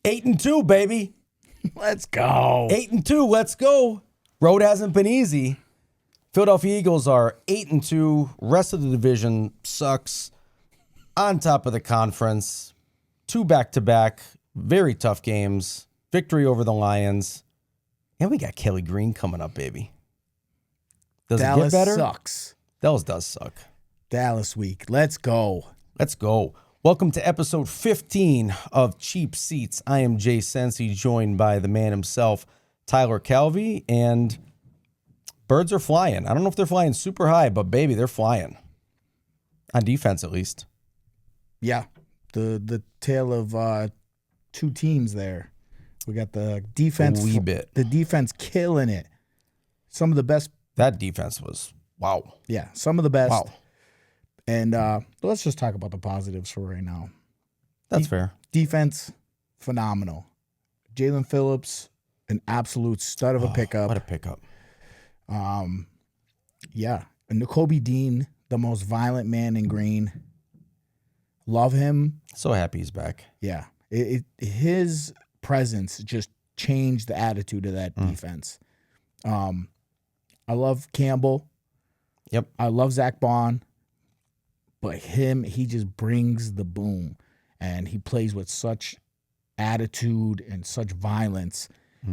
8-2, baby. Let's go. 8-2, let's go. Road hasn't been easy. Philadelphia Eagles are 8-2. Rest of the division sucks. On top of the conference, 2 back-to-back, very tough games. Victory over the Lions. And we got Kelly Green coming up, baby. Does Dallas it get better? Sucks. Dallas does suck. Dallas week. Let's go. Let's go. Welcome to episode 15 of Cheap Seats. I am Jay Sensi, joined by the man himself, Tyler Calvey, and birds are flying. I don't know if they're flying super high, but baby, they're flying. On defense, at least. Yeah. The tale of two teams there. We got the defense. A wee bit. The defense killing it. Some of the best. That defense was, wow. Yeah, some of the best. Wow. And let's just talk about the positives for right now. That's fair. Defense, phenomenal. Jalen Phillips, an absolute stud of a pickup. What a pickup. Yeah. And Nakobe Dean, the most violent man in green. Love him. So happy he's back. Yeah. His presence just changed the attitude of that defense. I love Campbell. Yep. I love Zach Bond. But he just brings the boom. And he plays with such attitude and such violence.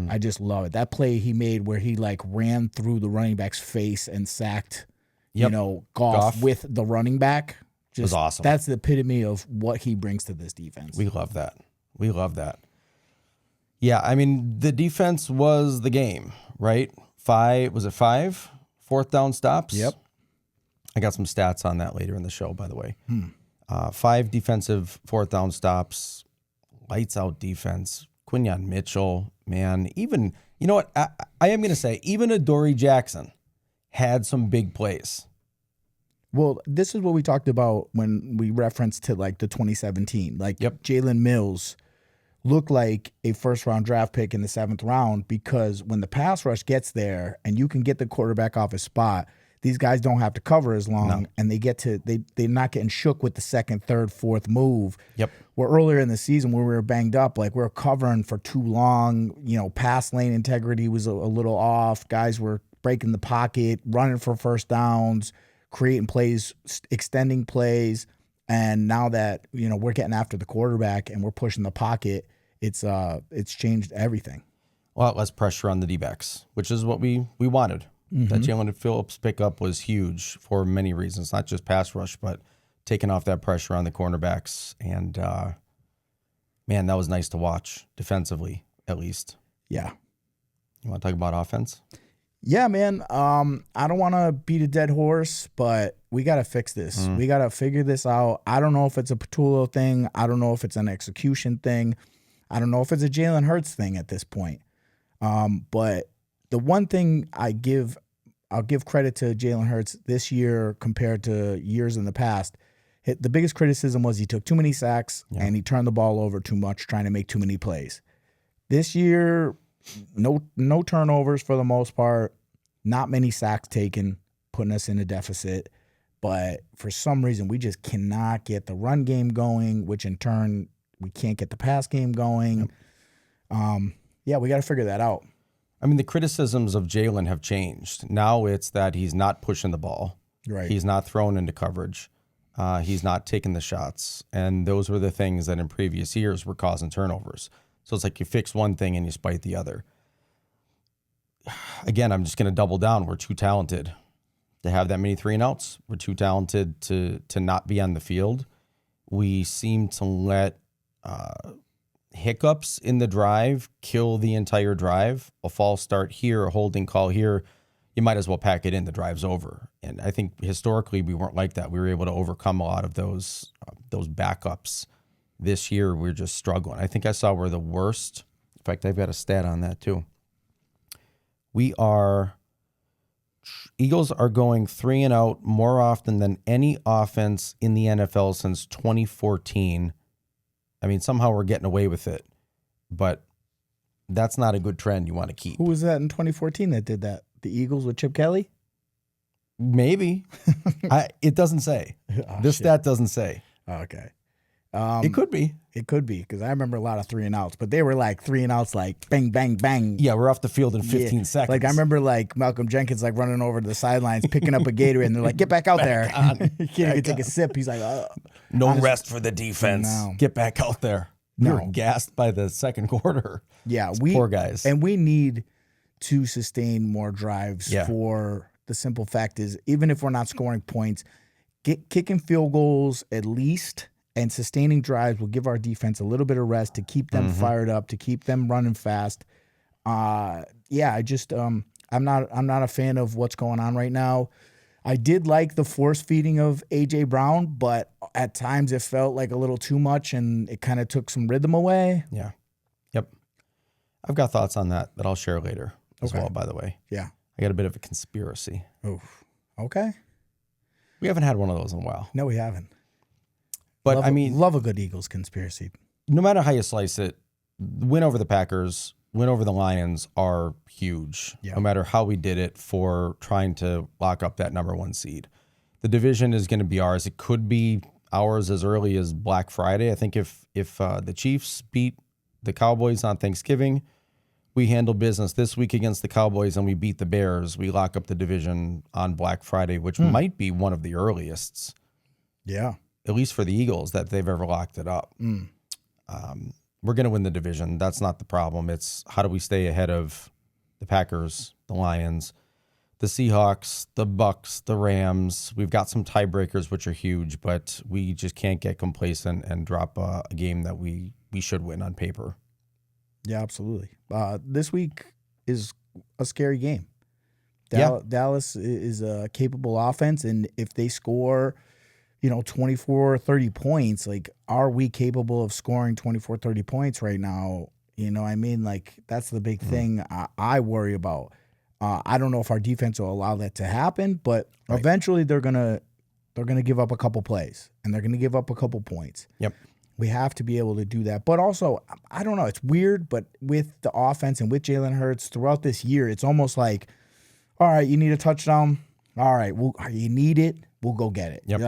I just love it. That play he made where he ran through the running back's face and sacked, Goff with the running back. Was awesome. That's the epitome of what he brings to this defense. We love that. We love that. Yeah, I mean, the defense was the game, right? 5 fourth down stops? Yep. I got some stats on that later in the show, by the way. 5 defensive fourth down stops, lights out defense. Quinyon Mitchell, man, even, you know what? I am going to say, even Adoree Jackson had some big plays. Well, this is what we talked about when we referenced to the 2017. Yep. Jalen Mills looked like a first-round draft pick in the 7th round because when the pass rush gets there and you can get the quarterback off his spot, these guys don't have to cover as long, and they're not getting shook with the 2nd, 3rd, 4th move. Yep. Where earlier in the season when we were banged up, we were covering for too long. Pass lane integrity was a little off. Guys were breaking the pocket, running for first downs, creating plays, extending plays. And now that we're getting after the quarterback and we're pushing the pocket, it's changed everything. A lot less pressure on the D-backs, which is what we wanted. That Jalen Phillips pickup was huge for many reasons, not just pass rush, but taking off that pressure on the cornerbacks. And, man, that was nice to watch defensively, at least. Yeah. You want to talk about offense? Yeah, man. I don't want to beat a dead horse, but we got to fix this. We got to figure this out. I don't know if it's a Patullo thing. I don't know if it's an execution thing. I don't know if it's a Jalen Hurts thing at this point. But the one thing I'll give credit to Jalen Hurts this year compared to years in the past. The biggest criticism was he took too many sacks and he turned the ball over too much, trying to make too many plays. This year, no turnovers for the most part, not many sacks taken, putting us in a deficit. But for some reason, we just cannot get the run game going, which in turn, we can't get the pass game going. Yep. We got to figure that out. I mean, the criticisms of Jalen have changed. Now it's that he's not pushing the ball. Right. He's not thrown into coverage. He's not taking the shots. And those were the things that in previous years were causing turnovers. So it's like you fix one thing and you spite the other. Again, I'm just going to double down. We're too talented to have that many 3 and outs. We're too talented to not be on the field. We seem to let hiccups in the drive kill the entire drive. A false start here, a holding call here, you might as well pack it in. The drive's over. And I think historically we weren't like that. We were able to overcome a lot of those backups. This year we're just struggling. I think I saw we're the worst. In fact, I've got a stat on that too. Eagles are going 3 and out more often than any offense in the NFL since 2014. I mean, somehow we're getting away with it, but that's not a good trend you want to keep. Who was that in 2014 that did that? The Eagles with Chip Kelly? Maybe. It doesn't say. This stat doesn't say. Okay. It could be. It could be, because I remember a lot of 3 and outs, but they were like 3 and outs, like bang, bang, bang. Yeah, we're off the field in 15 seconds. Like I remember like Malcolm Jenkins like running over to the sidelines, picking up a Gatorade, and they're like, "Get back out there!" He can't even take a sip. He's like, "No rest for the defense. No. Get back out there." We were gassed by the second quarter. Yeah, poor guys, and we need to sustain more drives. For the simple fact is, even if we're not scoring points, kicking field goals at least. And sustaining drives will give our defense a little bit of rest to keep them fired up, to keep them running fast. I just I'm not a fan of what's going on right now. I did like the force feeding of AJ Brown, but at times it felt like a little too much, and it kind of took some rhythm away. Yeah, yep. I've got thoughts on that I'll share later as well. By the way, yeah, I got a bit of a conspiracy. Oh, okay. We haven't had one of those in a while. No, we haven't. But love a good Eagles conspiracy. No matter how you slice it, win over the Packers, win over the Lions are huge. Yeah. No matter how we did it for trying to lock up that number 1 seed. The division is going to be ours. It could be ours as early as Black Friday. I think if the Chiefs beat the Cowboys on Thanksgiving, we handle business this week against the Cowboys, and we beat the Bears, we lock up the division on Black Friday, which might be one of the earliest. Yeah. At least for the Eagles, that they've ever locked it up. We're going to win the division. That's not the problem. It's how do we stay ahead of the Packers, the Lions, the Seahawks, the Bucks, the Rams. We've got some tiebreakers, which are huge, but we just can't get complacent and drop a game that we should win on paper. Yeah, absolutely. This week is a scary game. Dallas is a capable offense, and if they score 24, 30 points, like, are we capable of scoring 24, 30 points right now? Like, that's the big thing I worry about. I don't know if our defense will allow that to happen, but eventually they're gonna give up a couple plays, and they're gonna give up a couple points. Yep. We have to be able to do that. But also, I don't know, it's weird, but with the offense and with Jalen Hurts throughout this year, it's almost like, all right, you need a touchdown. All right, you need it. We'll go get it. Yep.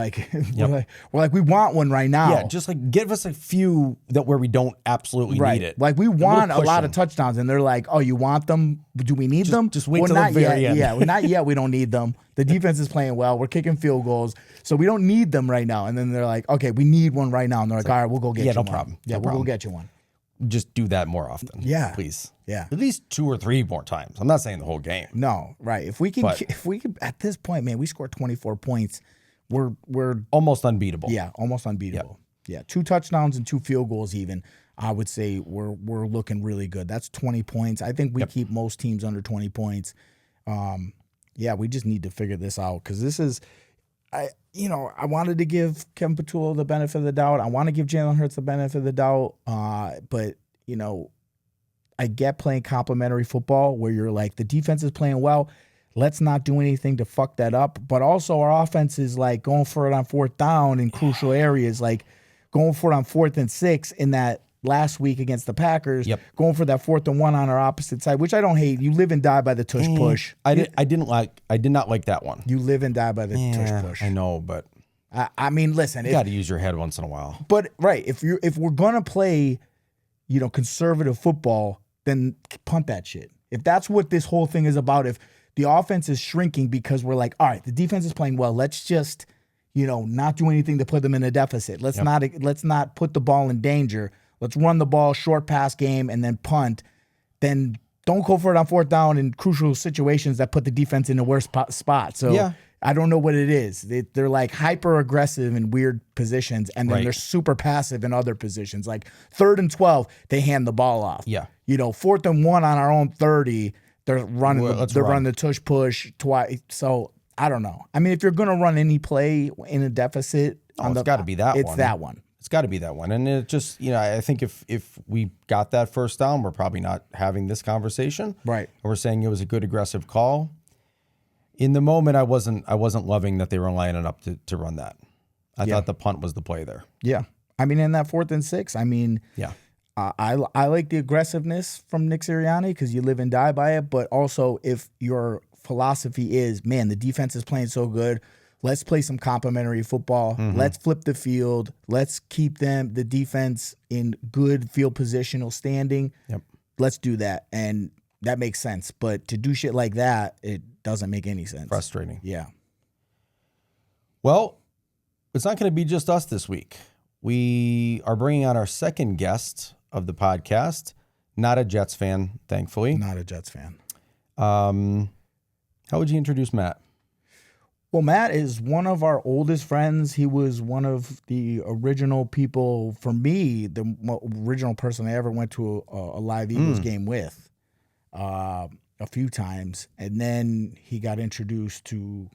We're like, we want one right now. Yeah, just like give us a few where we don't absolutely need it. Like, we want a lot of touchdowns, and they're like, oh, you want them? Do we need them? Just wait till the very end. Yeah, not yet. We don't need them. The defense is playing well. We're kicking field goals, so we don't need them right now. And then they're like, okay, we need one right now. And they're like, all right, we'll go get you one. No problem. Yeah, we'll go get you one. Just do that more often. Yeah. Please. Yeah. At least 2 or 3 more times. I'm not saying the whole game. No, right. If we can at this point, man, we scored 24 points. We're almost unbeatable. Yeah, almost unbeatable. Yep. Yeah, 2 touchdowns and 2 field goals even. I would say we're looking really good. That's 20 points. I think we keep most teams under 20 points. We just need to figure this out, because this is, I wanted to give Kevin Patullo the benefit of the doubt. I want to give Jalen Hurts the benefit of the doubt. But I get playing complementary football where you're like, the defense is playing well. Let's not do anything to fuck that up. But also our offense is like going for it on 4th down in crucial areas, like going for it on 4th and 6 in that last week against the Packers, going for that 4th and 1 on our opposite side, which I don't hate. You live and die by the tush push. I did not like that one. You live and die by the tush push. I know, but I mean, listen, you got to use your head once in a while. But if we're gonna play, conservative football, then punt that shit. If that's what this whole thing is about, if the offense is shrinking because we're like, all right, the defense is playing well, let's just, not do anything to put them in a deficit. Let's not put the ball in danger. Let's run the ball, short pass game, and then punt. Then don't go for it on 4th down in crucial situations that put the defense in the worst spot. So I don't know what it is. They're like hyper aggressive in weird positions, and then they're super passive in other positions. Like 3rd and 12, they hand the ball off. Yeah. 4th and 1 on our own 30, they're running. Running the tush push twice. So I don't know. I mean, if you're gonna run any play in a deficit, it's got to be that one. It's that one. It's got to be that one. And it just, I think if we got that 1st down, we're probably not having this conversation. Right. We're saying it was a good aggressive call. In the moment, I wasn't loving that they were lining up to run that. I thought the punt was the play there. Yeah. I mean, in that 4th and 6, I mean, I like the aggressiveness from Nick Sirianni because you live and die by it. But also, if your philosophy is, man, the defense is playing so good, Let's play some complimentary football. Let's flip the field. Let's keep the defense in good field positional standing. Yep. Let's do that. And that makes sense. But to do shit like that, it doesn't make any sense. Frustrating. Yeah. Well, it's not going to be just us this week. We are bringing on our second guest of the podcast. Not a Jets fan, thankfully. Not a Jets fan. How would you introduce Matt? Well, Matt is one of our oldest friends. He was one of the original people, for me, the original person I ever went to a live Eagles game with a few times. And then he got introduced to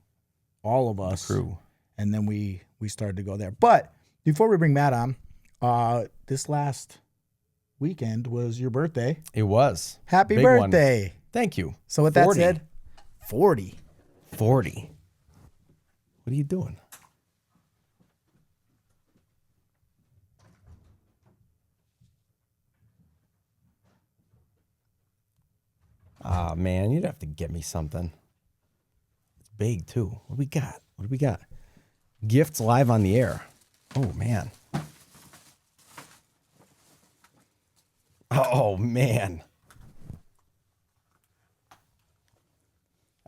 all of us. The crew. And then we started to go there. But before we bring Matt on, this last weekend was your birthday. It was. Happy Big birthday. One. Thank you. So with 40. that said, 40. 40. What are you doing? Ah, man, you'd have to get me something. It's big, too. What do we got? What do we got? Gifts live on the air. Oh, man. Oh, man.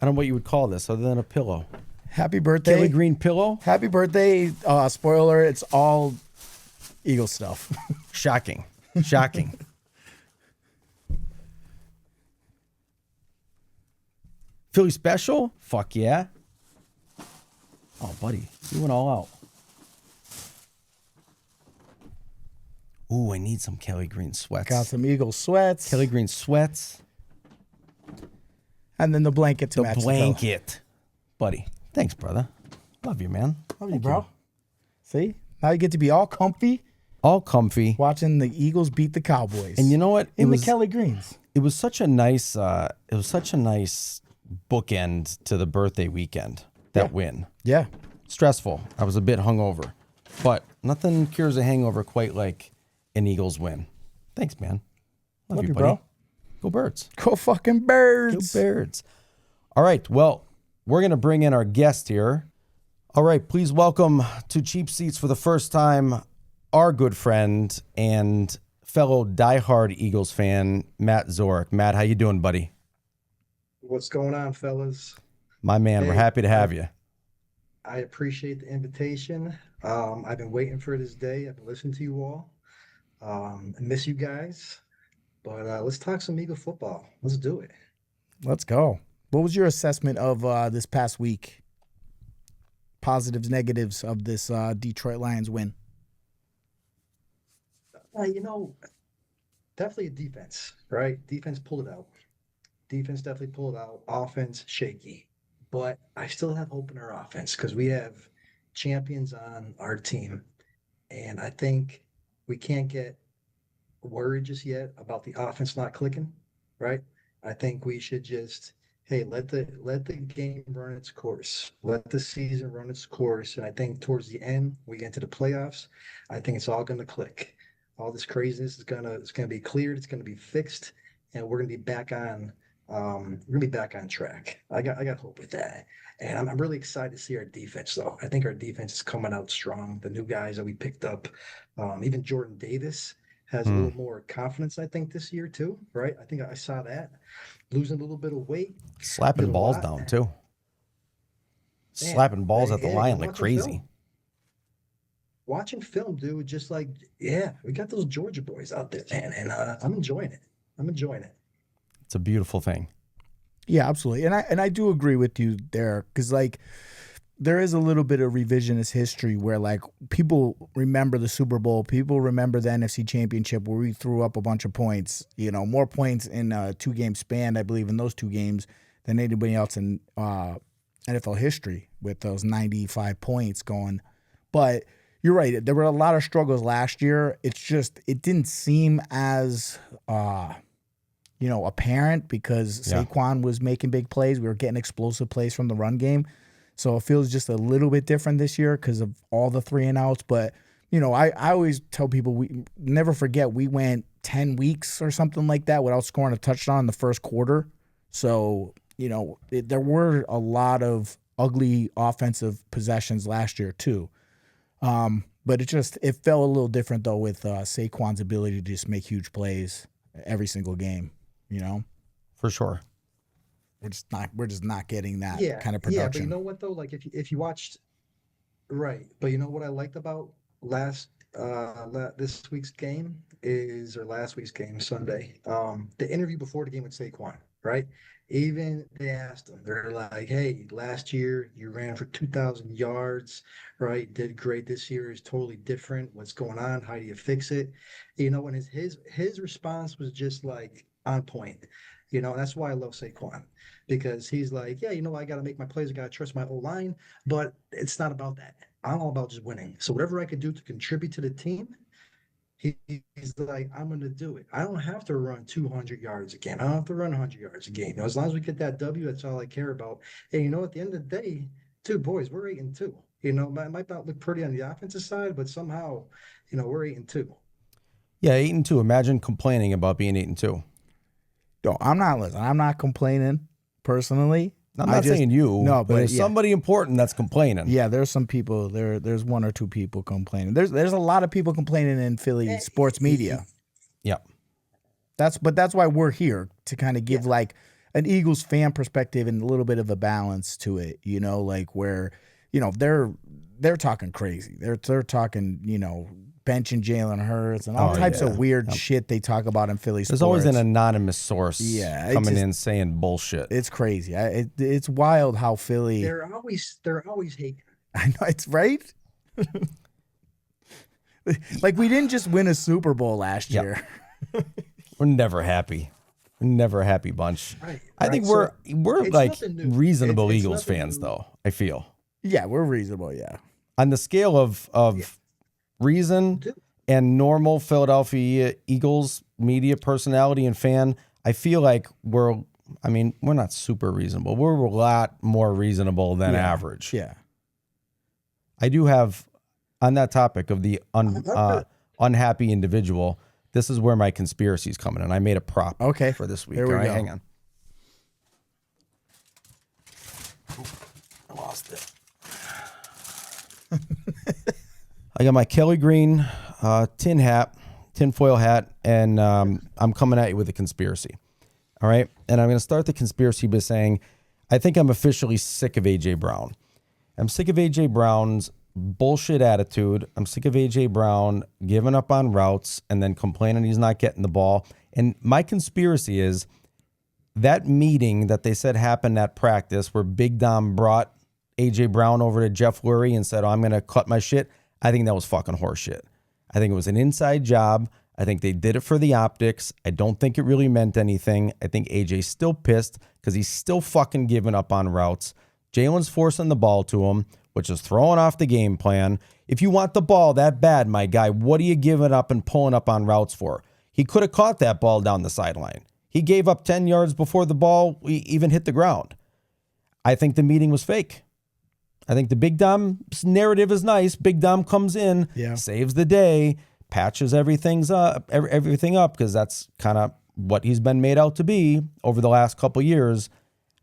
I don't know what you would call this other than a pillow. Happy birthday. Kelly Green pillow? Happy birthday. Spoiler, it's all Eagle stuff. Shocking. Shocking. Philly special? Fuck yeah. Oh, buddy. You went all out. Ooh, I need some Kelly Green sweats. Got some Eagle sweats. Kelly Green sweats. And then the blanket to match The blanket. Buddy. Thanks, brother. Love you, man. Love you, bro. See? Now you get to be all comfy All comfy. watching the Eagles beat the Cowboys. And you know what? in the Kelly Greens. It was such a nice bookend to the birthday weekend, that win. Yeah. Stressful. I was a bit hungover. But nothing cures a hangover quite like an Eagles win. Thanks, man. Love you, buddy. bro. Go Birds. Go fucking birds. Go Birds. All right. Well, we're going to bring in our guest here. All right. Please welcome to Cheap Seats for the first time our good friend and fellow diehard Eagles fan, Matt Wzorek. Matt, how you doing, buddy? What's going on, fellas? My man, we're Hey, happy to have you. I appreciate the invitation. I've been waiting for this day. I've been listening to you all. I miss you guys. But let's talk some Eagle football. Let's do it. Let's go. What was your assessment of this past week? Positives, negatives of this Detroit Lions win? Definitely a defense, right? Defense pulled it out. Defense definitely pulled it out. Offense, shaky. But I still have hope in our offense because we have champions on our team. And I think we can't get worried just yet about the offense not clicking, right? I think we should just, hey, let the game run its course. Let the season run its course. And I think towards the end, we get into the playoffs, I think it's all gonna click. All this craziness is gonna be cleared, it's gonna be fixed, and we're gonna be back on track. I got hope with that. And I'm really excited to see our defense though. I think our defense is coming out strong. The new guys that we picked up, even Jordan Davis has a little more confidence, I think, this year too, right? I think I saw that. Losing a little bit of weight. Slapping did a balls lot. down, too. Man, Slapping balls at the hey, line like watching crazy. film. Watching film, dude, just like, yeah, we got those Georgia boys out there, man, and I'm enjoying it. It's a beautiful thing. Yeah, absolutely. And I do agree with you there because, like, there is a little bit of revisionist history where, like, people remember the Super Bowl, people remember the NFC Championship where we threw up a bunch of points, more points in a 2-game span, I believe, in those 2 games than anybody else in NFL history with those 95 points going. But you're right. There were a lot of struggles last year. It's just it didn't seem as apparent because Saquon was making big plays. We were getting explosive plays from the run game. So it feels just a little bit different this year because of all the 3 and outs. But, I always tell people we never forget we went 10 weeks or something like that without scoring a touchdown in the first quarter. So, there were a lot of ugly offensive possessions last year too. But it felt a little different though with Saquon's ability to just make huge plays every single game. You know, For sure. we're just not getting that Yeah, kind of yeah, but you production. know what though? Like if you watched, right, but you know what I liked about this week's game is, or last week's game Sunday, the interview before the game with Saquon, right? Even they asked him, they're like, "Hey, last year you ran for 2,000 yards, right? Did great. This year is totally different. What's going on? How do you fix it?" You know, and his response was just like on point. You know, and that's why I love Saquon because he's like, "Yeah, you know, I got to make my plays. I got to trust my O line, but it's not about that. I'm all about just winning. So whatever I could do to contribute to the team, he's like, I'm going to do it. I don't have to run 200 yards a game. I don't have to run 100 yards a game. You know, as long as we get that W, that's all I care about. And you know, at the end of the day, two boys, we're 8-2. You know, it might not look pretty on the offensive side, but somehow, you know, we're 8-2. Yeah, 8-2. Imagine complaining about being 8-2. No, I'm not complaining personally. I'm not saying you. No, but there's somebody important that's complaining. Yeah, there's some people. There's one or two people complaining. There's a lot of people complaining in Philly sports media. Yeah. That's why we're here to kind of give like an Eagles fan perspective and a little bit of a balance to it. You know, like where, you know, they're talking crazy. They're talking, you know, benching Jalen Hurts and all types of weird shit they talk about in Philly sports. There's always an anonymous source coming in saying bullshit. It's crazy. It's wild how Philly. They're always hating. I know, it's right. Like we didn't just win a Super Bowl last year. We're never happy. We're never a happy bunch. Right, I think so we're it's like nothing new. reasonable It's Eagles nothing fans, new. though. I feel Yeah, we're reasonable. Yeah. on the scale of reason and normal Philadelphia Eagles media personality and fan, I feel like we're not super reasonable. We're a lot more reasonable than average. Yeah. I do have, on that topic of the unhappy individual, this is where my conspiracy is coming in. I made a prop for this week. There we All right, go. hang on. I lost it. I got my Kelly Green tinfoil hat, and I'm coming at you with a conspiracy. All right? And I'm going to start the conspiracy by saying I think I'm officially sick of A.J. Brown. I'm sick of A.J. Brown's bullshit attitude. I'm sick of A.J. Brown giving up on routes and then complaining he's not getting the ball. And my conspiracy is that meeting that they said happened at practice where Big Dom brought A.J. Brown over to Jeff Lurie and said, "Oh, I'm going to cut my shit." I think that was fucking horseshit. I think it was an inside job. I think they did it for the optics. I don't think it really meant anything. I think AJ's still pissed because he's still fucking giving up on routes. Jalen's forcing the ball to him, which is throwing off the game plan. If you want the ball that bad, my guy, what are you giving up and pulling up on routes for? He could have caught that ball down the sideline. He gave up 10 yards before the ball even hit the ground. I think the meeting was fake. I think the Big Dom's narrative is nice. Big Dom comes in, saves the day, patches everything up because that's kind of what he's been made out to be over the last couple years.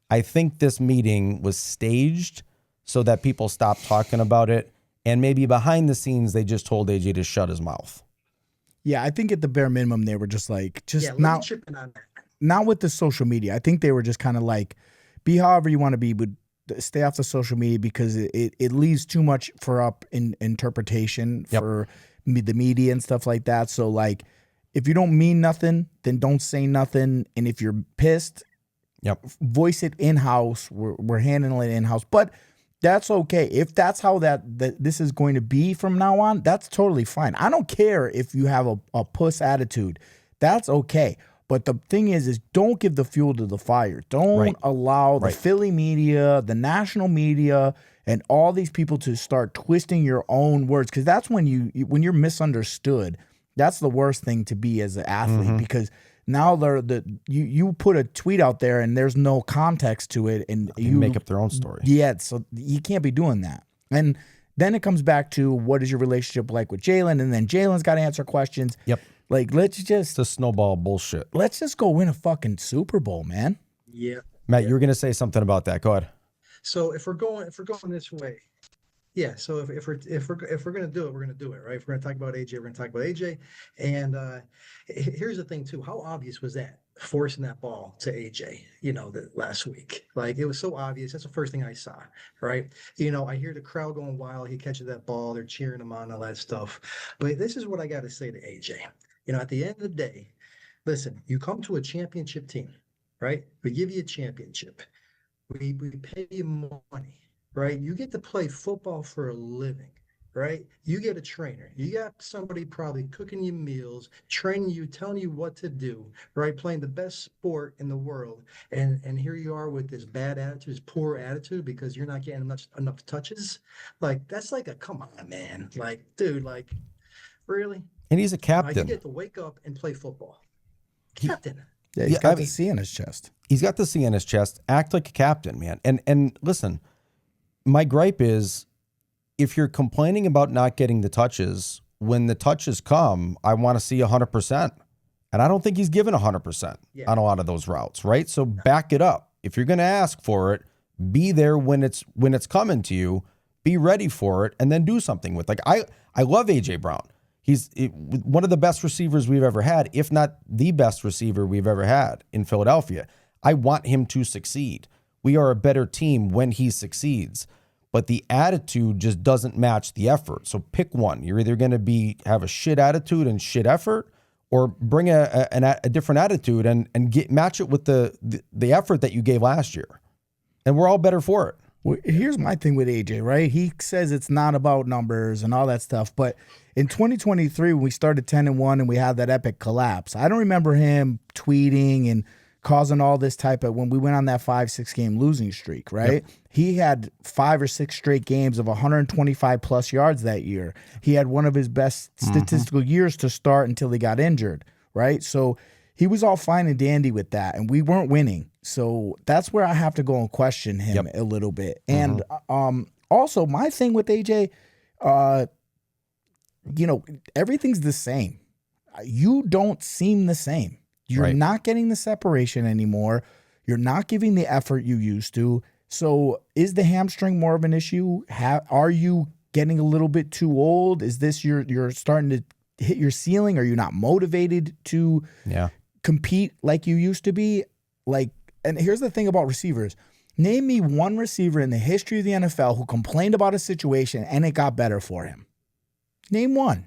I think this meeting was staged so that people stop talking about it, and maybe behind the scenes they just told AJ to shut his mouth. Yeah, I think at the bare minimum they were just like, not with the social media. I think they were just kind of like, be however you want to be, but stay off the social media because it leaves too much for up in interpretation for the media and stuff like that. So like, if you don't mean nothing, then don't say nothing. And if you're pissed, voice it in-house. We're handling it in-house, but that's okay. If that's how that this is going to be from now on, that's totally fine. I don't care if you have a puss attitude. That's okay. But the thing is don't give the fuel to the fire. Don't allow the Philly media, the national media, and all these people to start twisting your own words. Because that's when you're misunderstood. That's the worst thing to be as an athlete because now you put a tweet out there and there's no context to it, and you make up their own story. Yeah, so you can't be doing that. And then it comes back to what is your relationship like with Jalen, and then Jalen's got to answer questions. Yep. Like, it's a snowball bullshit. Let's just go win a fucking Super Bowl, man. Yeah. Matt, you were going to say something about that. Go ahead. So if we're going this way, yeah. So if we're gonna do it, we're gonna do it, right? If we're gonna talk about AJ, we're gonna talk about AJ. And here's the thing too: how obvious was that forcing that ball to AJ? The last week, like it was so obvious. That's the first thing I saw, right? I hear the crowd going wild. He catches that ball, they're cheering him on, all that stuff. But this is what I got to say to AJ. At the end of the day, listen, you come to a championship team, right? We give you a championship. We pay you money, right? You get to play football for a living, right? You get a trainer. You got somebody probably cooking you meals, training you, telling you what to do, right? Playing the best sport in the world. And here you are with this bad attitude, this poor attitude because you're not getting enough touches. Like that's like come on, man. Like, dude, like really? And he's a You captain. get to wake up and play football. Captain. Yeah, he's got the C in his chest. He's got the C in his chest. Act like a captain, man. And listen, my gripe is if you're complaining about not getting the touches, when the touches come, I want to see 100%. And I don't think he's given 100% on a lot of those routes, right? So back it up. If you're going to ask for it, be there when it's coming to you, be ready for it, and then do something with it. Like I love AJ Brown. He's one of the best receivers we've ever had, if not the best receiver we've ever had in Philadelphia. I want him to succeed. We are a better team when he succeeds, but the attitude just doesn't match the effort. So pick one. You're either going to have a shit attitude and shit effort, or bring a different attitude and match it with the effort that you gave last year. And we're all better for it. Well, here's my thing with AJ, right? He says it's not about numbers and all that stuff, but in 2023, when we started 10-1 and we had that epic collapse, I don't remember him tweeting and causing all this type of, when we went on that 5-6 game losing streak, right? Yep. He had 5 or 6 straight games of 125 plus yards that year. He had one of his best statistical years to start until he got injured, right? So he was all fine and dandy with that, and we weren't winning. So that's where I have to go and question him a little bit. And also, my thing with AJ, everything's the same. You don't seem the same. You're not getting the separation anymore. You're not giving the effort you used to. So is the hamstring more of an issue? Are you getting a little bit too old? Is this you're starting to hit your ceiling? Are you not motivated to compete like you used to be? And here's the thing about receivers. Name me one receiver in the history of the NFL who complained about a situation and it got better for him. Name one.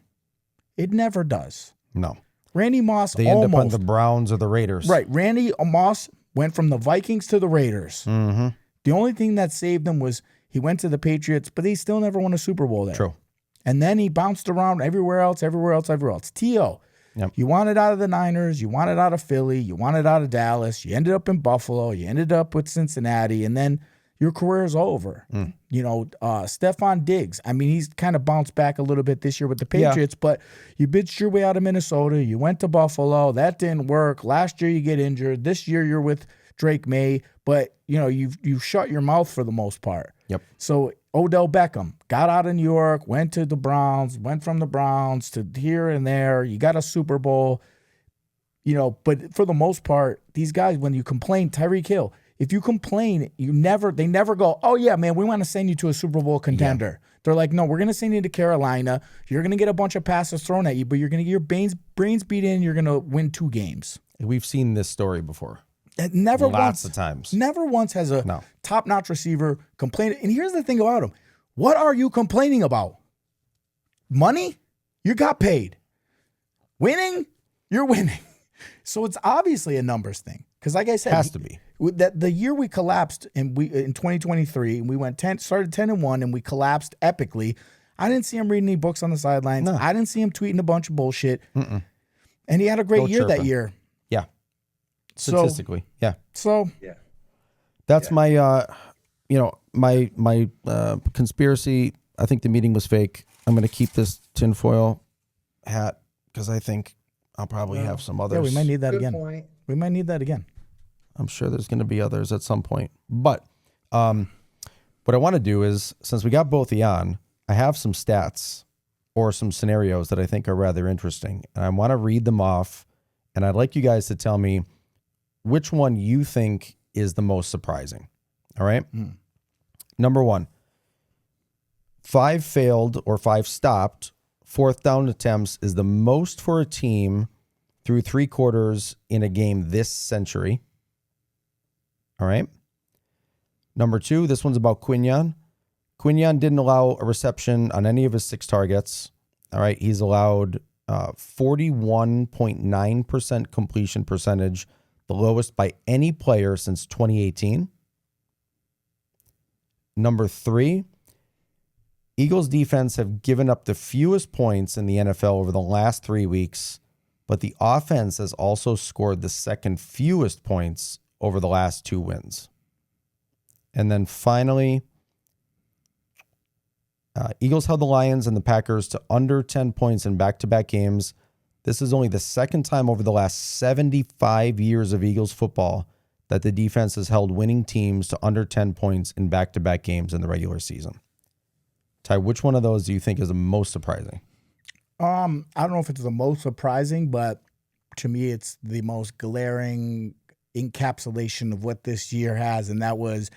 It never does. No. Randy Moss They end up on the Browns or the Raiders. Right. Randy Moss went from the Vikings to the Raiders. Mm-hmm. The only thing that saved him was he went to the Patriots, but he still never won a Super Bowl there. True. And then he bounced around everywhere else. T.O., you wanted out of the Niners, you wanted out of Philly, you wanted out of Dallas, you ended up in Buffalo, you ended up with Cincinnati, and then your career is over. Stephon Diggs, I mean, he's kind of bounced back a little bit this year with the Patriots, but you bitched your way out of Minnesota, you went to Buffalo, that didn't work. Last year you get injured. This year you're with Drake May, but you've shut your mouth for the most part. Yep. So Odell Beckham got out of New York, went to the Browns, went from the Browns to here and there. You got a Super Bowl, but for the most part, these guys, when you complain, Tyreek Hill, if you complain, they never go, oh yeah, man, we want to send you to a Super Bowl contender. Yeah. They're like, no, we're going to send you to Carolina. You're going to get a bunch of passes thrown at you, but you're going to get your brains beat in. You're going to win 2 games. We've seen this story before. Lots of times. Never once has a top-notch receiver complained. And here's the thing about him. What are you complaining about? Money? You got paid. Winning? You're winning. So it's obviously a numbers thing. Because like I said, has to be. That the year we collapsed in 2023, and we started 10-1, and we collapsed epically. I didn't see him reading any books on the sidelines. No. I didn't see him tweeting a bunch of bullshit. Mm-mm. And he had a great year that year. Yeah. Statistically, that's my my conspiracy. I think the meeting was fake. I'm going to keep this tinfoil hat because I think I'll probably have some others. Yeah, we might need that Good again. point. We might need that again. I'm sure there's going to be others at some point. But what I want to do is, since we got both on, I have some stats or some scenarios that I think are rather interesting, and I want to read them off, and I'd like you guys to tell me which one you think is the most surprising. All right? Number 1, 5 failed or 5 stopped fourth down attempts is the most for a team through 3 quarters in a game this century. All right. Number 2, this one's about Quinion. Quinion didn't allow a reception on any of his 6 targets. All right. He's allowed 41.9% completion percentage, the lowest by any player since 2018. Number 3, Eagles defense have given up the fewest points in the NFL over the last 3 weeks, but the offense has also scored the second fewest points over the last 2 wins. And then finally, Eagles held the Lions and the Packers to under 10 points in back-to-back games. This is only the second time over the last 75 years of Eagles football that the defense has held winning teams to under 10 points in back-to-back games in the regular season. Ty, which one of those do you think is the most surprising? I don't know if it's the most surprising, but to me, it's the most glaring encapsulation of what this year has, and that was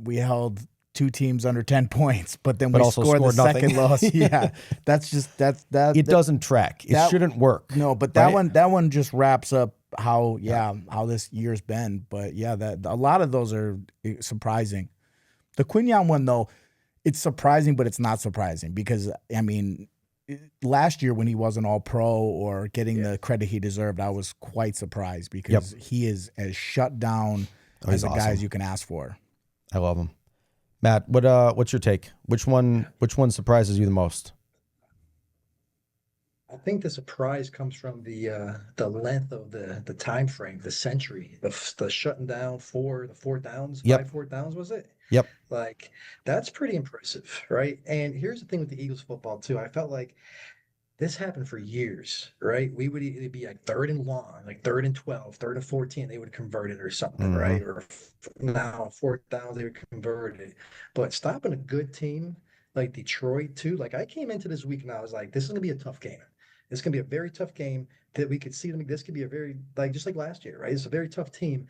we held 2 teams under 10 points, but then we also scored the nothing. second loss. Yeah, that's that. It doesn't track. It shouldn't work. No, but that one just wraps up how this year's been. But yeah, that a lot of those are surprising. The Quinion one though, it's surprising, but it's not surprising because I mean, last year when he wasn't all pro or getting the credit he deserved, I was quite surprised because he is as shut down as a guy as you can ask for. I love him. Matt, what's your take? Which one surprises you the most? I think the surprise comes from the length of the time frame, the century, the shutting down the 4 downs, 5 4 downs, was it? Yep. Like that's pretty impressive, right? And here's the thing with the Eagles football too. I felt like this happened for years, right? It'd be like 3rd and long, like 3rd and 12, 3rd and 14, they would convert it or something, right? Or now 4th down, they would convert it. But stopping a good team like Detroit too, like I came into this week and I was like, this is gonna be a tough game. It's gonna be a very tough game that we could see them. This could be a very just like last year, right? It's a very tough team.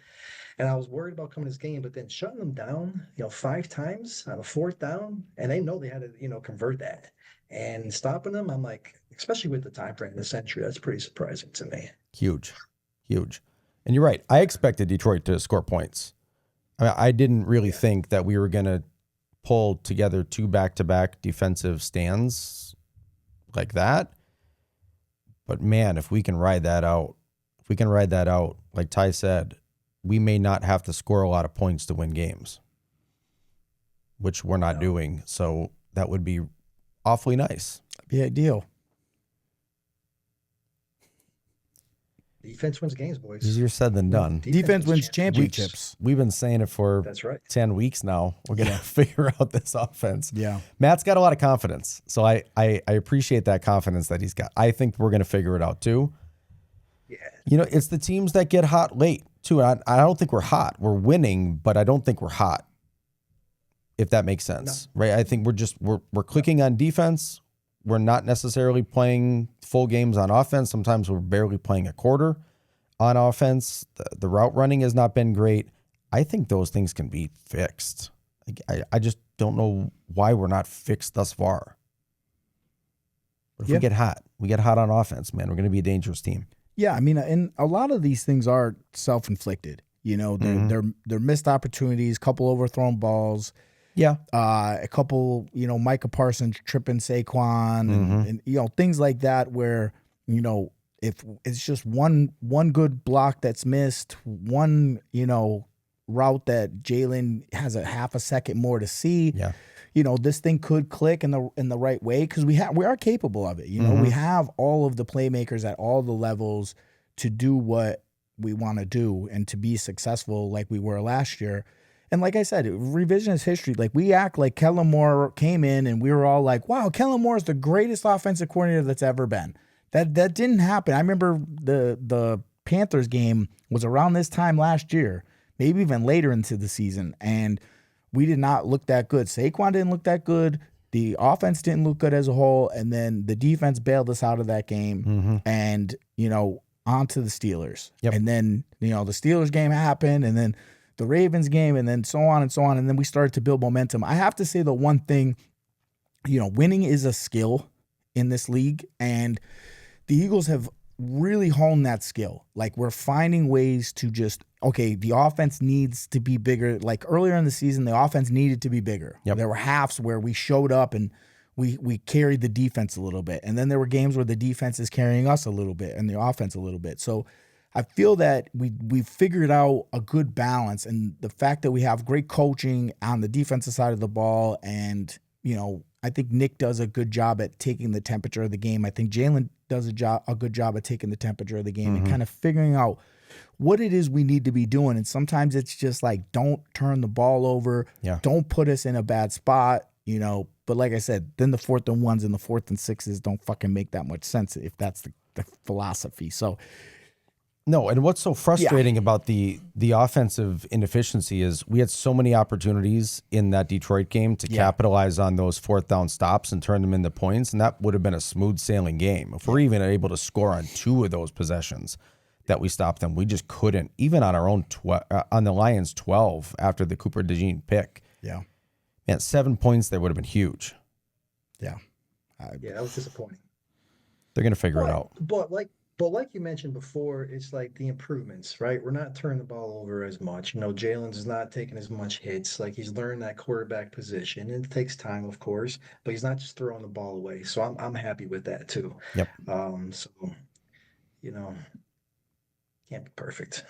And I was worried about coming to this game, but then shutting them down, 5 times on a 4th down, and they know they had to, convert that. And stopping them, I'm like, especially with the time frame in the century, that's pretty surprising to me. Huge. And you're right. I expected Detroit to score points. I didn't really think that we were going to pull together 2 back-to-back defensive stands like that. But man, if we can ride that out, like Ty said, we may not have to score a lot of points to win games, which we're not doing. So that would be awfully nice. Be ideal. Defense wins games, boys. Easier said than done. Defense wins championships. We've been saying it for 10 weeks now. We're going to figure out this offense. Yeah. Matt's got a lot of confidence. So I appreciate that confidence that he's got. I think we're going to figure it out too. Yeah. It's the teams that get hot late too. I don't think we're hot. We're winning, but I don't think we're hot. If that makes sense, right? I think we're clicking on defense. We're not necessarily playing full games on offense. Sometimes we're barely playing a quarter on offense. The route running has not been great. I think those things can be fixed. I just don't know why we're not fixed thus far. But if we get hot on offense, man, we're going to be a dangerous team. Yeah, I mean, and a lot of these things are self-inflicted. They're missed opportunities, couple overthrown balls. Yeah. A couple, Micah Parsons tripping Saquon and things like that where, if it's just one good block that's missed, one, route that Jalen has a half a second more to see. Yeah. This thing could click in the right way because we are capable of it. We have all of the playmakers at all the levels to do what we want to do and to be successful like we were last year. And like I said, revisionist history, like we act like Kellen Moore came in and we were all like, wow, Kellen Moore is the greatest offensive coordinator that's ever been. That didn't happen. I remember the Panthers game was around this time last year, maybe even later into the season, and we did not look that good. Saquon didn't look that good. The offense didn't look good as a whole, and then the defense bailed us out of that game, and, on to the Steelers. Yep. And then, the Steelers game happened, and then the Ravens game, and then so on and so on. And then we started to build momentum. I have to say the one thing, winning is a skill in this league, and the Eagles have really honed that skill. Like, we're finding ways to just, the offense needs to be bigger. Like earlier in the season, the offense needed to be bigger. Yep. There were halves where we showed up and we carried the defense a little bit. And then there were games where the defense is carrying us a little bit and the offense a little bit. So I feel that we've figured out a good balance, and the fact that we have great coaching on the defensive side of the ball, and I think Nick does a good job at taking the temperature of the game. I think Jalen does a good job at taking the temperature of the game and kind of figuring out what it is we need to be doing. And sometimes it's just like, don't turn the ball over, don't put us in a bad spot, But like I said, then the 4th and 1s and the 4th and 6s don't fucking make that much sense if that's the philosophy. So. No, and what's so frustrating about the offensive inefficiency is we had so many opportunities in that Detroit game to capitalize on those 4th down stops and turn them into points, and that would have been a smooth sailing game. If we're even able to score on 2 of those possessions that we stopped them, we just couldn't, even on our own on the Lions 12 after the Cooper DeJean pick. Yeah. Man, 7 points there would have been huge. Yeah. That was disappointing. They're going to figure it out. But like you mentioned before, it's like the improvements, right? We're not turning the ball over as much. Jalen's is not taking as much hits. Like, he's learned that quarterback position. And it takes time, of course, but he's not just throwing the ball away. So I'm happy with that too. Yep. Can't be perfect.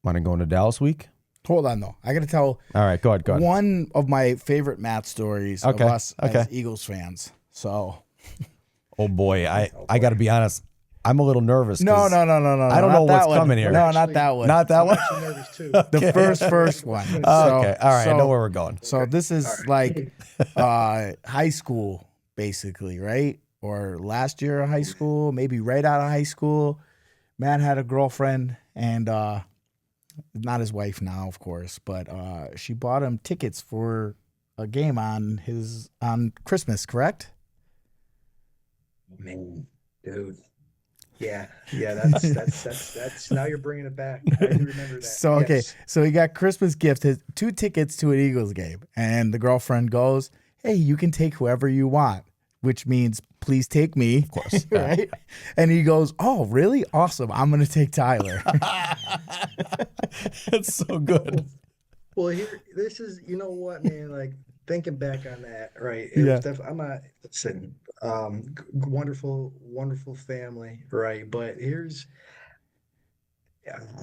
Want to go into Dallas week? Hold on, though. I got to tell. All right, go ahead. One of my favorite Matt stories of us as Eagles fans. So. Oh boy, I got to be honest. I'm a little nervous. No. I don't know what's coming here. No, not that one. Not that one. I'm actually nervous too. The first one. Okay, all right. I know where we're going. So this is like high school, basically, right? Or last year of high school, maybe right out of high school. Matt had a girlfriend, and not his wife now, of course, but she bought him tickets for a game on Christmas, correct? Man, dude. Yeah, that's now you're bringing it back. I do remember that. So, okay, so he got Christmas gift, 2 tickets to an Eagles game, and the girlfriend goes, hey, you can take whoever you want, which means please take me. Of course. Right? And he goes, oh, really? Awesome. I'm going to take Tyler. It's so good. Well, this is, you know what, man, like, thinking back on that, right? I'm not, listen, wonderful family, right? But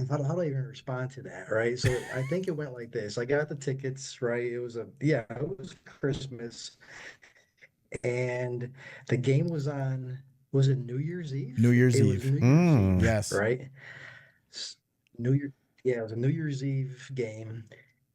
how do I even respond to that, right? So I think it went like this. I got the tickets, right? It was Christmas, and the game was on, was it New Year's Eve? New Year's It Eve. was New Year's Eve, Yes. right? It was a New Year's Eve game,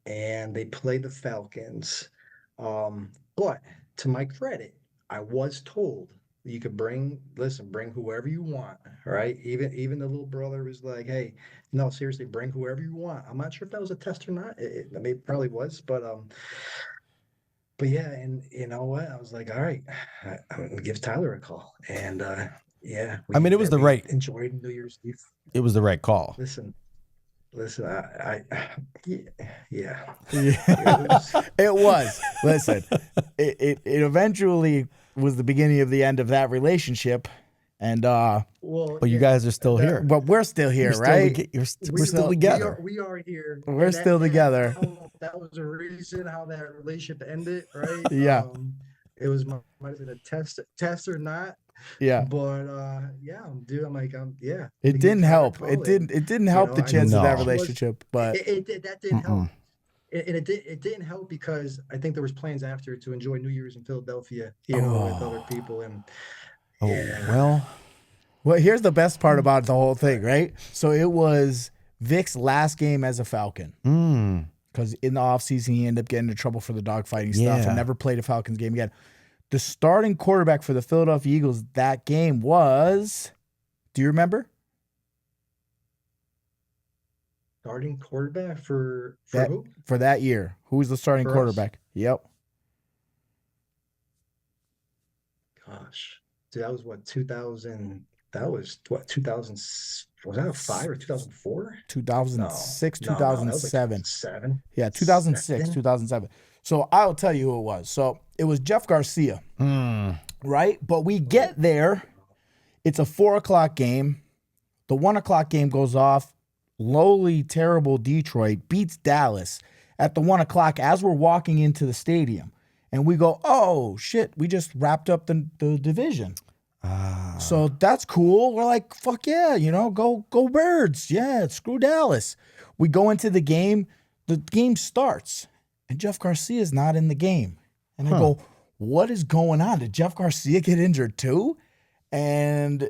and they played the Falcons. But to my credit, I was told you could bring whoever you want, right? Even the little brother was like, hey, no, seriously, bring whoever you want. I'm not sure if that was a test or not. It probably was, but yeah, and you know what? I was like, all right, I'm gonna give Tyler a call, and it was enjoyed New Year's Eve. It was the right call. Listen, yeah. It was. Listen, it eventually was the beginning of the end of that relationship, and but you guys are still here. But we're still here, right? We're still together. We are here. We're still together. That was a reason how that relationship ended, right? Yeah. It was might have been a test or not. Yeah. But dude, yeah. It didn't help. It didn't help the chance of that relationship, but that didn't help. And it didn't help because I think there was plans after to enjoy New Year's in Philadelphia, with other people, and well, here's the best part about the whole thing, right? So it was Vic's last game as a Falcon. Because in the offseason, he ended up getting into trouble for the dogfighting stuff and never played a Falcons game again. The starting quarterback for the Philadelphia Eagles that game was, do you remember? Starting quarterback for who? For that year. Who was the starting quarterback? Yep. Gosh. Dude, that was what, 2000? That was what 2000. Was that a 5 or 2004? No, 2006, no. That was like 2007. 2007. Yeah, 2006, 2007. So I'll tell you who it was. So it was Jeff Garcia, right? But we get there. It's a 4 o'clock game. The 1 o'clock game goes off. Lowly, terrible Detroit beats Dallas at the 1 o'clock as we're walking into the stadium. And we go, oh, shit, we just wrapped up the division. So that's cool. We're like, fuck yeah, go Birds. Yeah, screw Dallas. We go into the game. The game starts, and Jeff Garcia is not in the game. And I go, what is going on? Did Jeff Garcia get injured too? And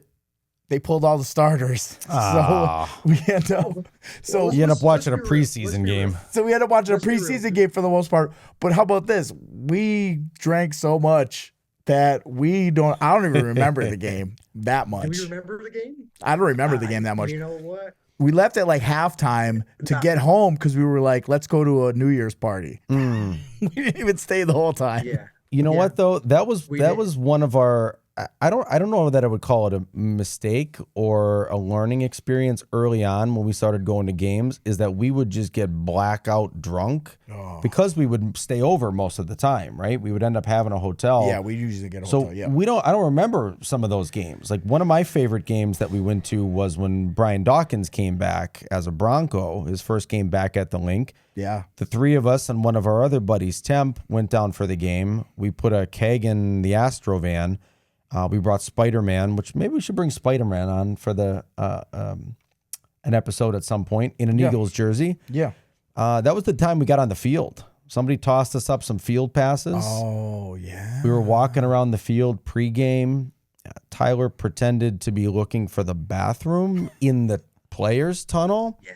they pulled all the starters. So we end up. So You end up watching a let's be real. preseason game. So we ended up watching a Let's be real. preseason game for the most part. But how about this? We drank so much that I don't even remember the game that much. Do we remember the game? I don't remember the game that much. You know what? We left at like halftime to get home because we were like, let's go to a New Year's party. We didn't even stay the whole time. Yeah. You know what though? That was did. one of our. I don't know that I would call it a mistake or a learning experience early on when we started going to games. Is that we would just get blackout drunk because we would stay over most of the time, right? We would end up having a hotel. Yeah, we usually get a So hotel. Yeah. I don't remember some of those games. Like one of my favorite games that we went to was when Brian Dawkins came back as a Bronco, his first game back at the link. Yeah. The three of us and one of our other buddies, Temp, went down for the game. We put a keg in the Astro van. We brought Spider-Man, which maybe we should bring Spider-Man on for an episode at some point in an Eagles jersey. Yeah. That was the time we got on the field. Somebody tossed us up some field passes. Oh, yeah. We were walking around the field pregame. Tyler pretended to be looking for the bathroom in the players' tunnel. Yeah.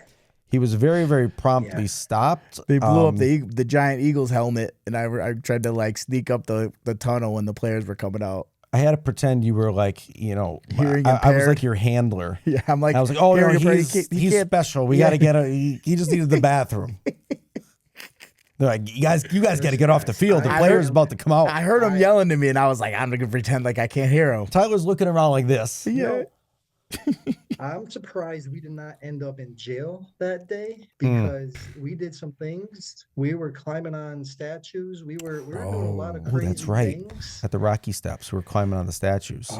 He was very, very promptly stopped. They blew up the giant Eagles helmet, and I tried to like sneak up the tunnel when the players were coming out. I had to pretend you were like, Hearing I was impaired. like your handler. Yeah, I'm like, I was like, oh, no, hearing impaired, he's can't- special. We got to get he just needed the bathroom. They're like, you guys got to get off the field. The I player's heard- about to come out. I heard him yelling to me, and I was like, I'm gonna pretend like I can't hear him. Tyler's looking around like this. Yeah. I'm surprised we did not end up in jail that day because we did some things. We were climbing on statues. We were doing a lot of Oh, crazy that's right. things. At the Rocky Steps, we were climbing on the statues. The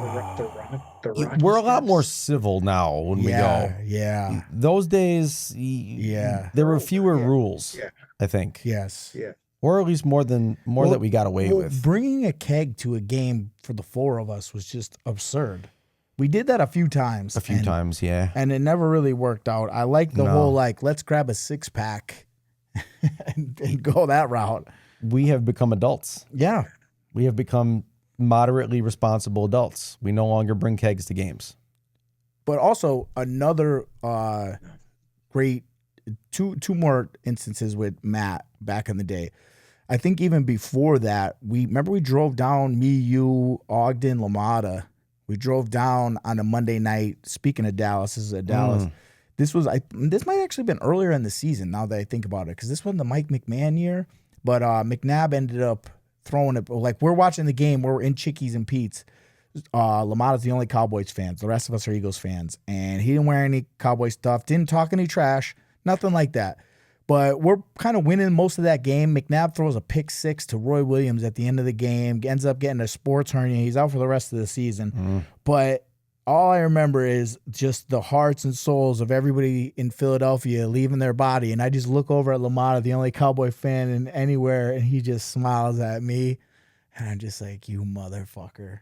Rocky We're a lot more Steps. civil now when we Yeah. go. Yeah. Those days, there were fewer rules, Yeah. I think. Yes. Yeah. Or at least more that we got away with. Bringing a keg to a game for the four of us was just absurd. We did that a few times. A few times, yeah. And it never really worked out. I like the No. whole, like, let's grab a 6-pack and go that route. We have become adults. Yeah. We have become moderately responsible adults. We no longer bring kegs to games. But also another great two more instances with Matt back in the day. I think even before that, we drove down, me, you, Ogden, LaMotta. We drove down on a Monday night. Speaking of Dallas, this is at Dallas. This might actually been earlier in the season now that I think about it, because this wasn't the Mike McMahon year. But McNabb ended up throwing it. Like, we're watching the game. We're in Chickies and Pete's. Lamotta's the only Cowboys fans. The rest of us are Eagles fans. And he didn't wear any Cowboy stuff. Didn't talk any trash. Nothing like that. But we're kind of winning most of that game. McNabb throws a pick 6 to Roy Williams at the end of the game. Ends up getting a sports hernia. He's out for the rest of the season. But all I remember is just the hearts and souls of everybody in Philadelphia leaving their body. And I just look over at LaMotta, the only Cowboy fan in anywhere, and he just smiles at me. And I'm just like, you motherfucker.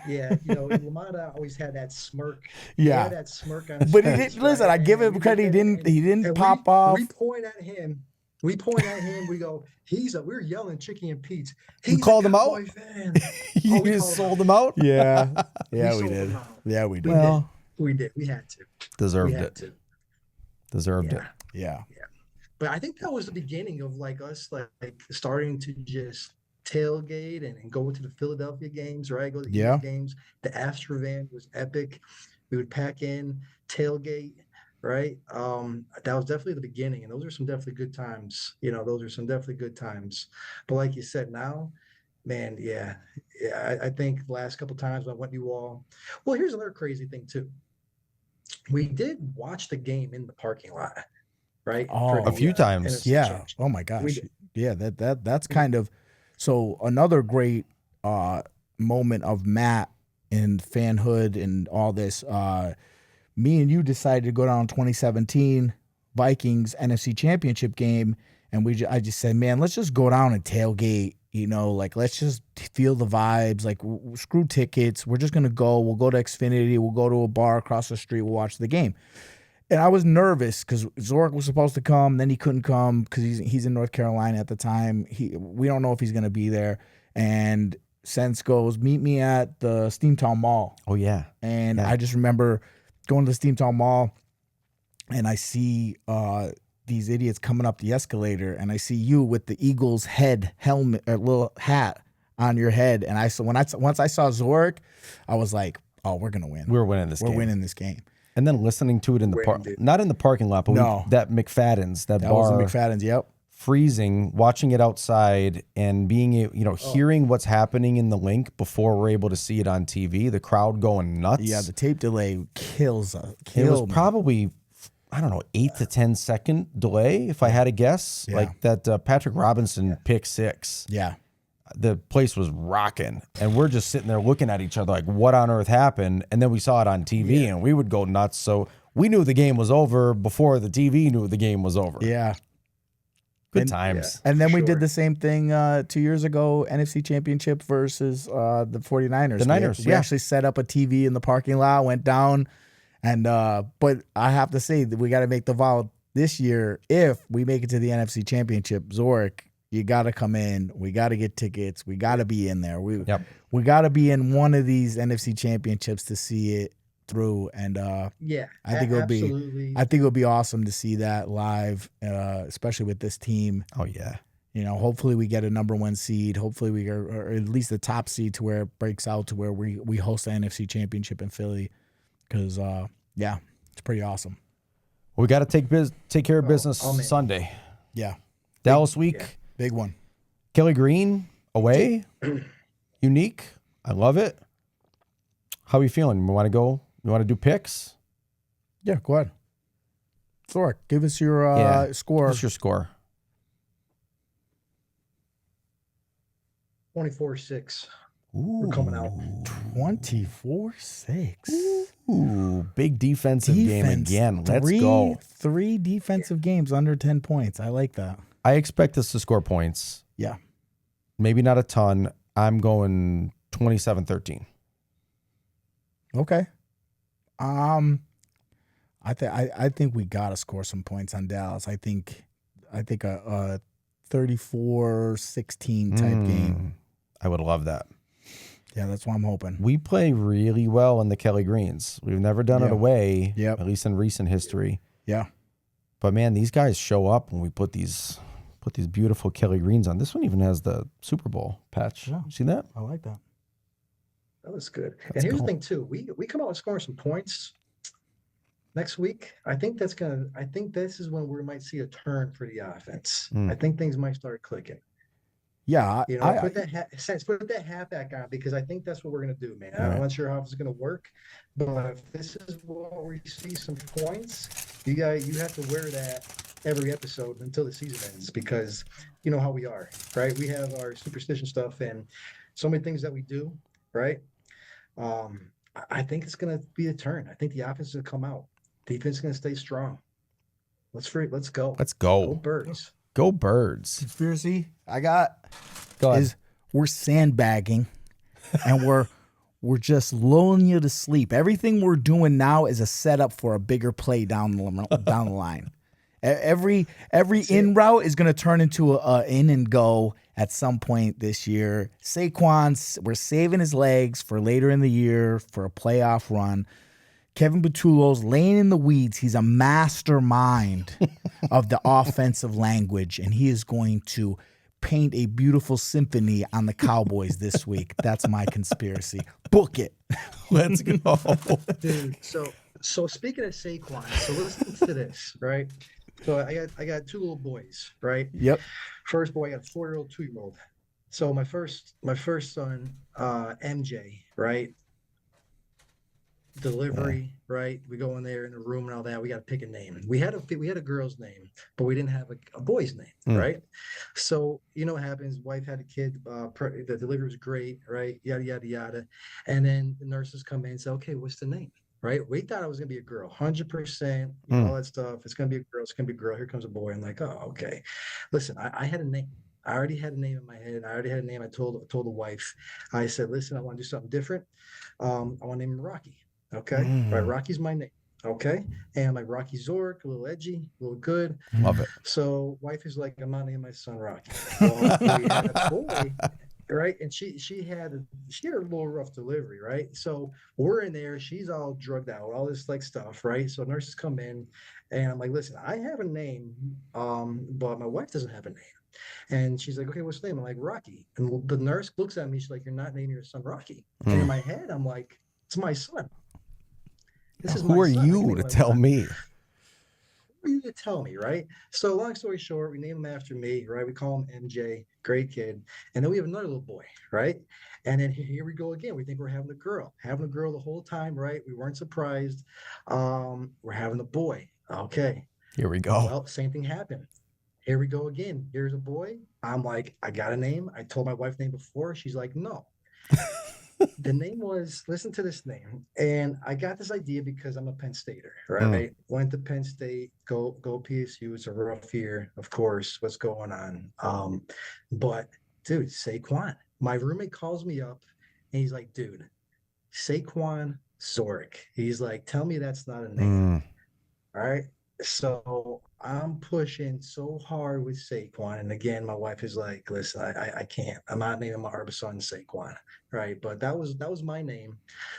Yeah, LaMotta always had that smirk. Yeah. He had that smirk on his But he face, didn't listen. right? I give him And credit. He didn't and pop off. We point at him. We go, we're yelling Chicky and Pete's. You He's called a him out? Cowboy fan. You we just called sold them out? Yeah, yeah, we sold did. him out. Yeah, we did. Well, We did. We had to. deserved We had it. to. Deserved it. Yeah. Yeah, But I think that was the beginning of like us like starting to just tailgate and go to the Philadelphia games, right? Go to the Yeah. Eagles games. The Astro van was epic. We would pack in, tailgate, right? That was definitely the beginning, and those are some definitely good times. Those are some definitely good times. But like you said, now Man, yeah. Yeah, I think the last couple times I went to you all. Well, here's another crazy thing too. We did watch the game in the parking lot, right? For A Oh, the few times. NFC yeah. Championship. Oh my We gosh. did. Yeah, that's kind of so another great moment of Matt and fanhood and all this. Me and you decided to go down 2017 Vikings NFC Championship game, and I just said, man, let's just go down and tailgate. Like let's just feel the vibes. Like screw tickets. We're just gonna go. We'll go to Xfinity. We'll go to a bar across the street. We'll watch the game. And I was nervous because Wzorek was supposed to come, then he couldn't come because he's in North Carolina at the time. We don't know if he's gonna be there. And Sense goes, meet me at the Steamtown Mall. Oh yeah. And Yeah. I just remember going to the Steamtown Mall, and I see these idiots coming up the escalator, and I see you with the Eagles head helmet or little hat on your head. And once I saw Wzorek, I was like, oh, we're gonna win. We were winning this We're game. winning this game. And then listening to it in the Winning, dude. not in the parking lot, but No. that McFadden's, that That was bar, the McFadden's. Yep. freezing, watching it outside and being, hearing what's happening in the link before we're able to see it on TV, the crowd going nuts. Yeah, the tape delay kills us. It was Killed me. probably, I don't know, 8 to 10 second delay, if I had to guess. Yeah. Like that Patrick Robinson pick 6. Yeah. The place was rocking, and we're just sitting there looking at each other like, what on earth happened? And then we saw it on TV, and we would go nuts. So we knew the game was over before the TV knew the game was over. Yeah. Good And- times. And then we Sure. did the same thing 2 years ago, NFC Championship versus the 49ers. The Niners, We yeah. actually set up a TV in the parking lot, went down. And but I have to say that we got to make the vow this year. If we make it to the NFC Championship, Wzorek, you got to come in. We got to get tickets. We got to be in there. We got to be in one of these NFC Championships to see it through. And Yeah, I think it'll be. absolutely. I think it'll be awesome to see that live, especially with this team. Oh, yeah. Hopefully we get a number 1 seed. Hopefully we are, or at least the top seed to where it breaks out to where we host the NFC Championship in Philly. Because it's pretty awesome. We got to take care of business man. Sunday. Yeah, Dallas week. big one. Kelly Green away. Unique. I love it. How are you feeling? You want to go? You want to do picks? Yeah, go ahead. Wzorek, give us your score. What's your score? 24-6. Ooh. We're coming out. 24-6. Ooh, big defensive game again. Let's go. 3 defensive games under 10 points. I like that. I expect us to score points. Yeah. Maybe not a ton. I'm going 27-13. Okay. I think we gotta score some points on Dallas. I think a 34-16 type game. I would love that. Yeah, that's what I'm hoping. We play really well in the Kelly Greens. We've never done it Yeah. away, Yep. at least in recent history. Yeah. But man, these guys show up when we put these beautiful Kelly Greens on. This one even has the Super Bowl patch. Yeah. See that? I like that. That was good. Let's And here's go. the thing too. We come out and scoring some points next week. I think this is when we might see a turn for the offense. Mm. I think things might start clicking. Yeah, Put that hat back on, because I think that's what we're gonna do, man. All right. I'm not sure how it's gonna work, but if this is what we see some points, you have to wear that every episode until the season ends, because you know how we are, right? We have our superstition stuff and so many things that we do, right? I think it's gonna be a turn. I think the offense is gonna come out. Defense is gonna stay strong. Let's go. Let's Go go. Birds. Go Birds. conspiracy I got Go ahead. is we're sandbagging and we're just lulling you to sleep. Everything we're doing now is a setup for a bigger play down the line. Every in route is going to turn into a in and go at some point this year. Saquon's, we're saving his legs for later in the year for a playoff run. Kevin Patullo's laying in the weeds. He's a mastermind of the offensive language, and he is going to paint a beautiful symphony on the Cowboys this week. That's my conspiracy. Book it. Let's go. Dude, so speaking of Saquon, so listen to this, right? So I got 2 little boys, right? Yep. First boy, I got a 4-year-old, 2-year-old. So my first son, MJ, right? Yeah. Delivery, right? We go in there in the room and all that. We got to pick a name. We had a girl's name, but we didn't have a boy's name, Mm. right? So you know what happens? Wife had a kid. The delivery was great, right? Yada yada yada. And then the nurses come in and say, "Okay, what's the name?" Right? We thought it was gonna be a girl, 100%. Mm. All that stuff. It's gonna be a girl. It's gonna be a girl. Here comes a boy. I'm like, oh, okay. Listen, I had a name. I already had a name in my head. I already had a name. I told the wife. I said, listen, I want to do something different. I want to name him Rocky. Okay. Right. Mm. Rocky's my name. Okay. And I'm like Rocky Zork, a little edgy, a little good. Love it. So wife is like, I'm not naming my son Rocky. Well, we had a boy, right? And she had a little rough delivery, right? So we're in there, she's all drugged out, all this like stuff, right? So nurses come in and I'm like, listen, I have a name, but my wife doesn't have a name. And she's like, okay, what's the name? I'm like, Rocky. And the nurse looks at me, she's like, you're not naming your son Rocky. And in Mm. my head, I'm like, it's my son. This is Who my are son. I can you name to him tell me? Who are you to tell me, right? So long story short, we name him after me, right? We call him MJ, great kid. And then we have another little boy, right? And then here we go again. We think we're having a girl the whole time, right? We weren't surprised. We're having a boy. Okay. Here we go. Well, same thing happened. Here we go again. Here's a boy. I'm like, I got a name. I told my wife name before. She's like, no. The name was, listen to this name. And I got this idea because I'm a Penn Stater, Mm. right? Went to Penn State, go PSU. It's a rough year, of course, what's going on. But dude, Saquon. My roommate calls me up and he's like, dude, Saquon Wzorek. He's like, tell me that's not a name. Mm. All right. So I'm pushing so hard with Saquon. And again, my wife is like, listen, I can't. I'm not naming my other son Saquon. Right. But that was my name.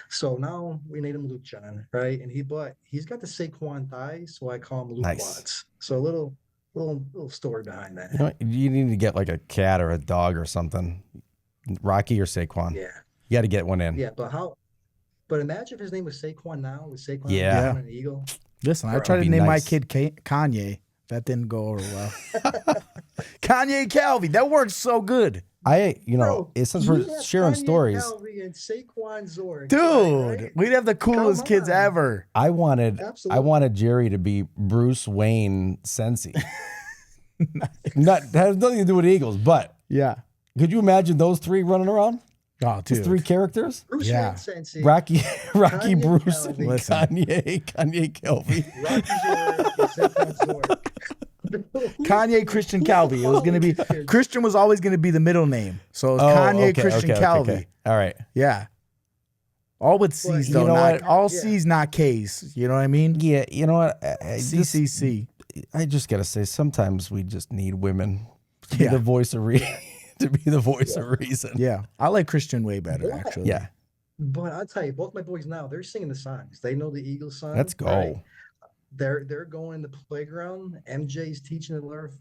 So now we named him Luke John, right? But he's got the Saquon thighs, so I call him Luke Nice. Quads. So a little story behind that. You know what? You need to get like a cat or a dog or something. Rocky or Saquon. Yeah. You got to get one in. Yeah. But imagine if his name was Saquon now, with Saquon Yeah. becoming an Eagle. Listen, I Bro. tried to Be name my nice. kid Kanye. That didn't go over well. Kanye Calvi. That works so good. Bro, since you we're have sharing Kanye stories, Calvi and Saquon Wzorek, Dude, right? we'd have the coolest Come kids on. ever. I wanted Absolutely. Jerry to be Bruce Wayne Sensi. That has nothing to do with Eagles, but Yeah. could you imagine those three running around? Oh, Those dude. three characters? Bruce Yeah. Wayne Sensi, Rocky, Kanye Bruce, and Calvi. Listen. Kanye Kelvy. Rocky Wzorek and Saquon Wzorek. Kanye Christian Calvi. It was going to be Kids. Christian was always going to be the middle name. So it was Kanye Christian Calvi. Okay. All right. Yeah. All with C's you though, know not what? all Yeah. C's, not K's. You know what I mean? Yeah, you know what? CCC. I just gotta say, sometimes we just need women to be Yeah. the voice of to be the voice of reason. Yeah. I like Christian way better, Yeah. actually. Yeah. But I'll tell you, both my boys now, they're singing the songs. They know the Eagles song. Let's go. Right? They're going in the playground. MJ's teaching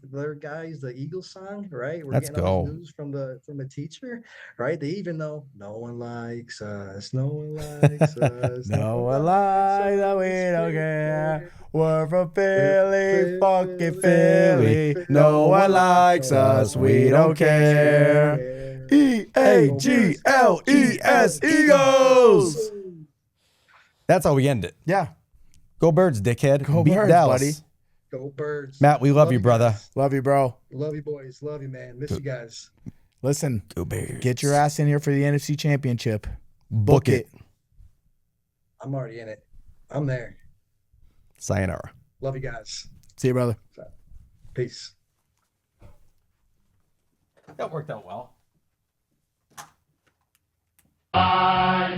their guys the Eagles song, right? We're Let's getting all go. this news from the teacher, right? They even know no one likes us, no one likes us, No one likes that we don't care. We're from Philly, funky Philly. No one likes us, we don't care. EAGLES, Eagles. That's how we end it. Yeah. Go Birds, dickhead. Go Beat Birds, Dallas. buddy. Go Birds. Matt, we love you, brother. guys. Love you, bro. Love you, boys. Love you, man. Miss you guys. Listen, Go Bears. get your ass in here for the NFC Championship. Book it. I'm already in it. I'm there. Sayonara. Love you guys. See you, brother. Peace. That worked out well. I